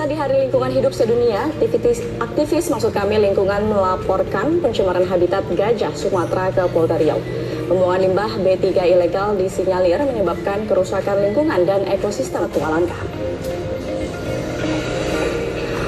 Pemirsa, di Hari Lingkungan Hidup Sedunia, aktivis maksud kami lingkungan melaporkan pencemaran habitat gajah Sumatera ke Polda Riau. Pembuangan limbah B3 ilegal disinyalir menyebabkan kerusakan lingkungan dan ekosistem tua langka.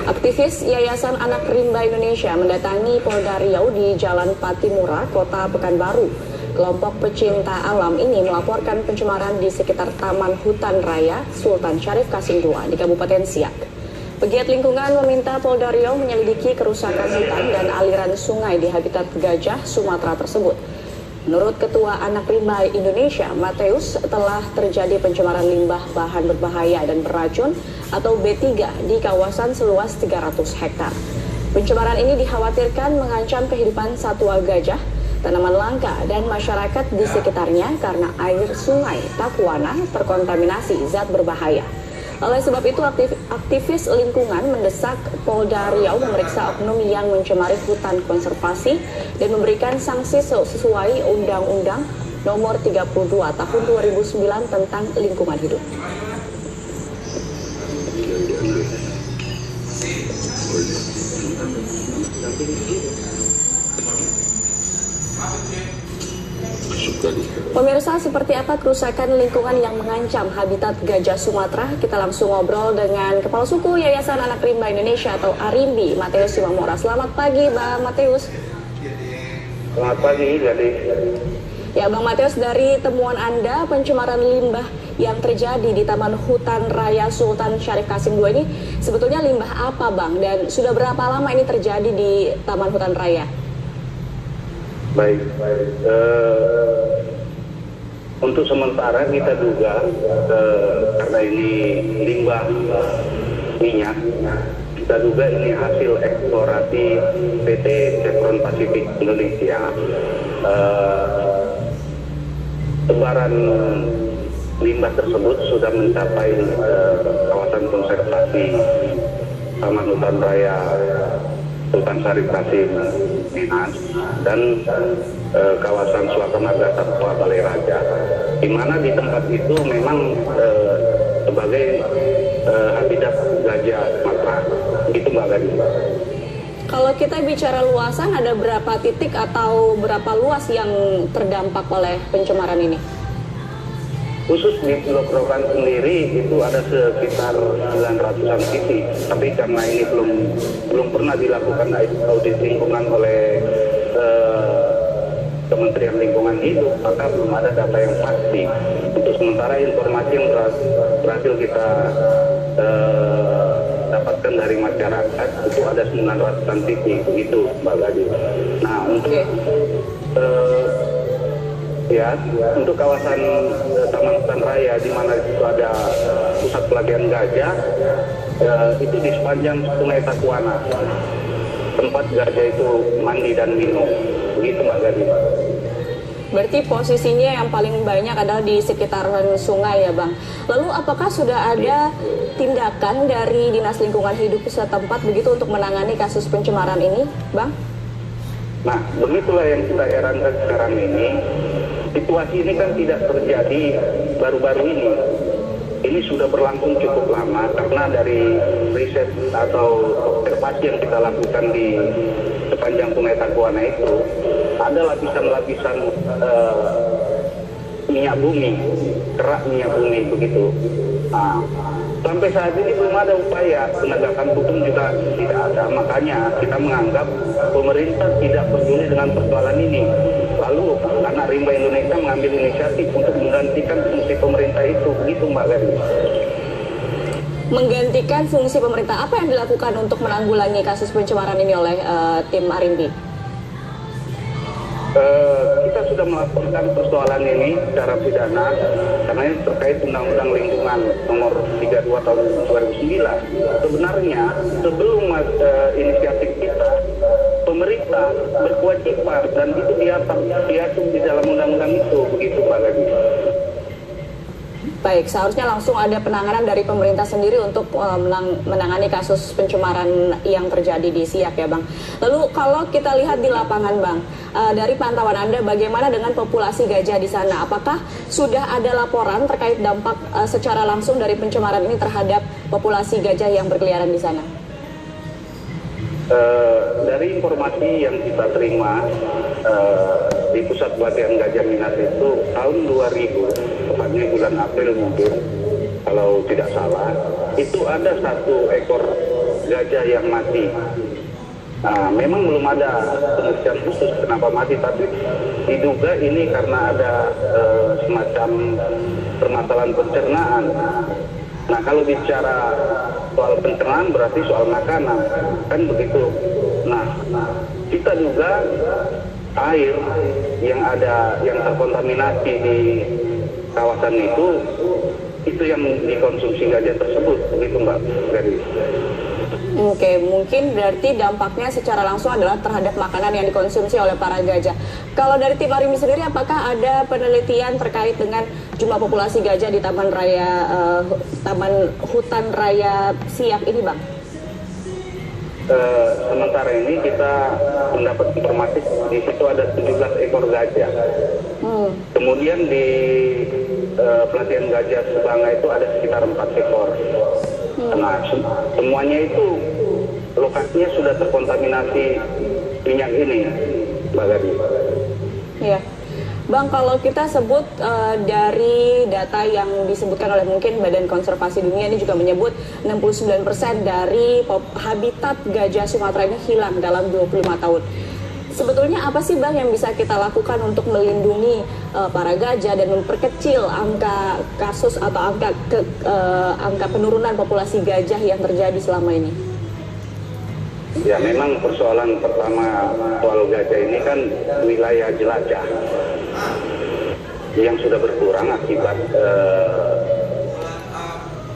Aktivis Yayasan Anak Rimba Indonesia mendatangi Polda Riau di Jalan Patimura, Kota Pekanbaru. Kelompok pecinta alam ini melaporkan pencemaran di sekitar Taman Hutan Raya Sultan Syarif Qasim II di Kabupaten Siak. Pegiat lingkungan meminta Polda Riau menyelidiki kerusakan hutan dan aliran sungai di habitat gajah Sumatera tersebut. Menurut Ketua Anak Rimba Indonesia, Mateus, telah terjadi pencemaran limbah bahan berbahaya dan beracun atau B3 di kawasan seluas 300 hektar. Pencemaran ini dikhawatirkan mengancam kehidupan satwa gajah, tanaman langka, dan masyarakat di sekitarnya karena air sungai Takuana terkontaminasi zat berbahaya. Oleh sebab itu, aktivis lingkungan mendesak Polda Riau memeriksa oknum yang mencemari hutan konservasi dan memberikan sanksi sesuai Undang-Undang Nomor 32 Tahun 2009 tentang lingkungan hidup. Pemirsa, seperti apa kerusakan lingkungan yang mengancam habitat gajah Sumatera? Kita langsung ngobrol dengan Kepala Suku Yayasan Anak Rimba Indonesia atau ARIMBI, Mateus Simamora. Selamat pagi, Bang Mateus. Selamat pagi, Gadis. Ya, Bang Mateus, dari temuan Anda, pencemaran limbah yang terjadi di Taman Hutan Raya Sultan Syarif Qasim II ini sebetulnya limbah apa, Bang? Dan sudah berapa lama ini terjadi di Taman Hutan Raya? Baik. Untuk sementara kita duga karena ini limbah minyak, kita duga ini hasil eksplorasi PT Chevron Pacific Indonesia. Sebaran limbah tersebut sudah mencapai kawasan konservasi Taman Hutan Raya Sultan Syarif Qasim Minas dan kawasan Swakamaga Satwa Balai Raja, di mana di tempat itu memang sebagai habitat gajah Sumatera. Itu Mbak Gadis. Kalau kita bicara luasan, ada berapa titik atau berapa luas yang terdampak oleh pencemaran ini? Khusus di Pulau Rokan sendiri itu ada sekitar 900-an titik, tapi karena ini belum pernah dilakukan audit lingkungan oleh Kementerian Lingkungan Hidup, maka belum ada data yang pasti. Untuk sementara informasi yang berhasil kita dapatkan dari masyarakat itu ada 900-an titik, begitu Mbak Gadis. Nah, untuk kawasan Taman Hutan Raya di mana itu ada pusat pelatihan gajah, itu di sepanjang Sungai Takuana, tempat gajah itu mandi dan minum, begitu Mbak Gadis. Berarti posisinya yang paling banyak adalah di sekitaran sungai ya, Bang. Lalu apakah sudah ada tindakan dari Dinas Lingkungan Hidup setempat begitu untuk menangani kasus pencemaran ini, Bang? Nah, begitulah yang kita herankan sekarang ini. Situasi ini kan tidak terjadi baru-baru ini. Ini sudah berlangsung cukup lama karena dari riset atau observasi yang kita lakukan di sepanjang Sungai Takuana itu ada lapisan-lapisan minyak bumi, kerak minyak bumi begitu. Nah, sampai saat ini belum ada upaya penegakan hukum juga tidak ada. Makanya kita menganggap pemerintah tidak peduli dengan persoalan ini. Lalu Anak Rimba Indonesia mengambil inisiatif untuk menggantikan fungsi pemerintah itu, begitu Mbak Gadis. Menggantikan fungsi pemerintah, apa yang dilakukan untuk menanggulangi kasus pencemaran ini oleh tim ARIMBI? Kita sudah melaporkan persoalan ini secara pidana karena ini terkait Undang-Undang Lingkungan Nomor 32 Tahun 2009. Sebenarnya sebelum inisiatif kita, pemerintah berkewajiban dan itu diatur di dalam undang-undang itu, begitu Pak Gadis. Baik, seharusnya langsung ada penanganan dari pemerintah sendiri untuk menangani kasus pencemaran yang terjadi di Siak ya Bang. Lalu kalau kita lihat di lapangan Bang, dari pantauan Anda bagaimana dengan populasi gajah di sana? Apakah sudah ada laporan terkait dampak secara langsung dari pencemaran ini terhadap populasi gajah yang berkeliaran di sana? Dari informasi yang kita terima di Pusat Pelatihan Gajah Minat itu tahun 2000, tepatnya bulan April mungkin, kalau tidak salah, itu ada 1 ekor gajah yang mati. Nah, memang belum ada penelitian khusus kenapa mati, tapi diduga ini karena ada semacam permasalahan pencernaan. Nah, kalau bicara soal pencernaan berarti soal makanan, kan begitu. Nah, kita juga air yang terkontaminasi di kawasan itu yang dikonsumsi gajah tersebut, begitu Mbak Gari. Oke, mungkin berarti dampaknya secara langsung adalah terhadap makanan yang dikonsumsi oleh para gajah. Kalau dari tim Arimbi sendiri, apakah ada penelitian terkait dengan jumlah populasi gajah di Taman Hutan Raya Siak ini, Bang? Sementara ini kita mendapat informasi di situ ada 17 ekor gajah. Kemudian di pelatihan gajah Sebanga itu ada sekitar 4 ekor. Nah, semuanya itu lokasinya sudah terkontaminasi minyak ini, Mbak Gadi. Iya. Bang, kalau kita sebut dari data yang disebutkan oleh mungkin Badan Konservasi Dunia ini juga menyebut 69% dari habitat gajah Sumatera ini hilang dalam 25 tahun. Sebetulnya apa sih Bang yang bisa kita lakukan untuk melindungi para gajah dan memperkecil angka kasus atau angka penurunan populasi gajah yang terjadi selama ini? Ya, memang persoalan pertama soal gajah ini kan wilayah jelajah yang sudah berkurang akibat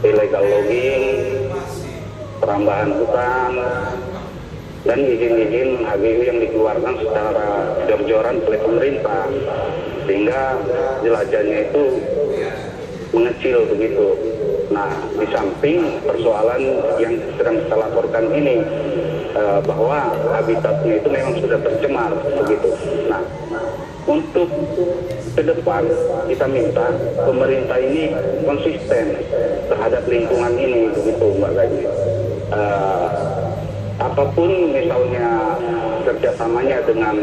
illegal logging, perambahan hutan, dan izin-izin HGU yang dikeluarkan secara jor-joran oleh pemerintah, sehingga jelajahnya itu mengecil begitu. Nah, di samping persoalan yang sedang kita laporkan ini, bahwa habitatnya itu memang sudah tercemar begitu. Nah, untuk ke depan kita minta pemerintah ini konsisten terhadap lingkungan ini begitu Mbak Gaji. Apapun misalnya kerjasamanya dengan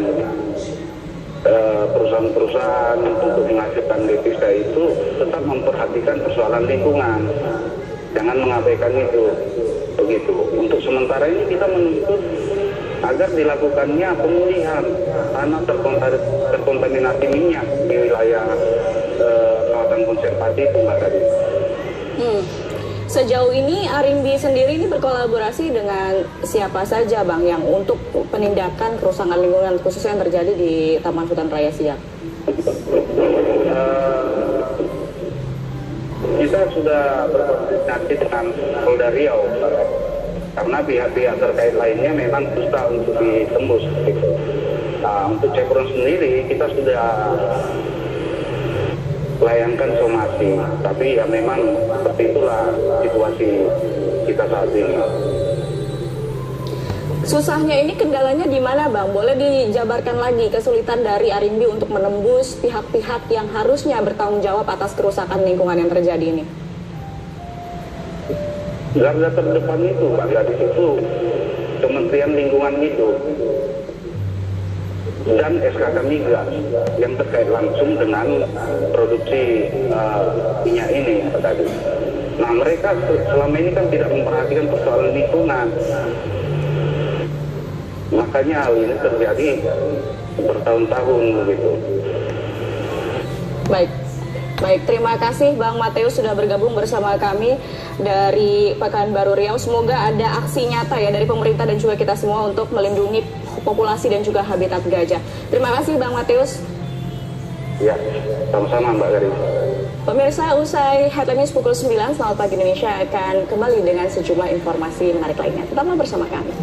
perusahaan-perusahaan untuk menghasilkan devisa itu tetap memperhatikan persoalan lingkungan, jangan mengabaikan itu begitu. Untuk sementara ini kita menuntut agar dilakukannya pemulihan tanah terkontaminasi minyak di wilayah kawasan konservasi itu Mbak tadi. Sejauh ini Arimbi sendiri ini berkolaborasi dengan siapa saja Bang yang untuk penindakan kerusakan lingkungan khususnya yang terjadi di Taman Hutan Raya Siak? Kita sudah berkoordinasi dengan Polda Riau karena pihak-pihak terkait lainnya memang susah untuk ditembus. Nah, untuk Chevron sendiri kita sudah layangkan somasi, tapi ya memang seperti itulah situasi kita saat ini. Susahnya ini kendalanya di mana Bang? Boleh dijabarkan lagi kesulitan dari Arimbi untuk menembus pihak-pihak yang harusnya bertanggung jawab atas kerusakan lingkungan yang terjadi ini? Garda terdepan itu, Pak Gadis, itu Kementerian Lingkungan Hidup dan SKK Migas yang terkait langsung dengan produksi minyak ini, Pak Gadis. Nah, mereka selama ini kan tidak memperhatikan persoalan lingkungan. Makanya hal ini terjadi bertahun-tahun begitu. Baik, terima kasih Bang Mateus sudah bergabung bersama kami dari Pekanbaru Riau. Semoga ada aksi nyata ya dari pemerintah dan juga kita semua untuk melindungi populasi dan juga habitat gajah. Terima kasih Bang Mateus. Ya, sama-sama Mbak Garis. Pemirsa, usai Headline News pukul 9, Selamat Pagi Indonesia akan kembali dengan sejumlah informasi menarik lainnya. Tetaplah bersama kami.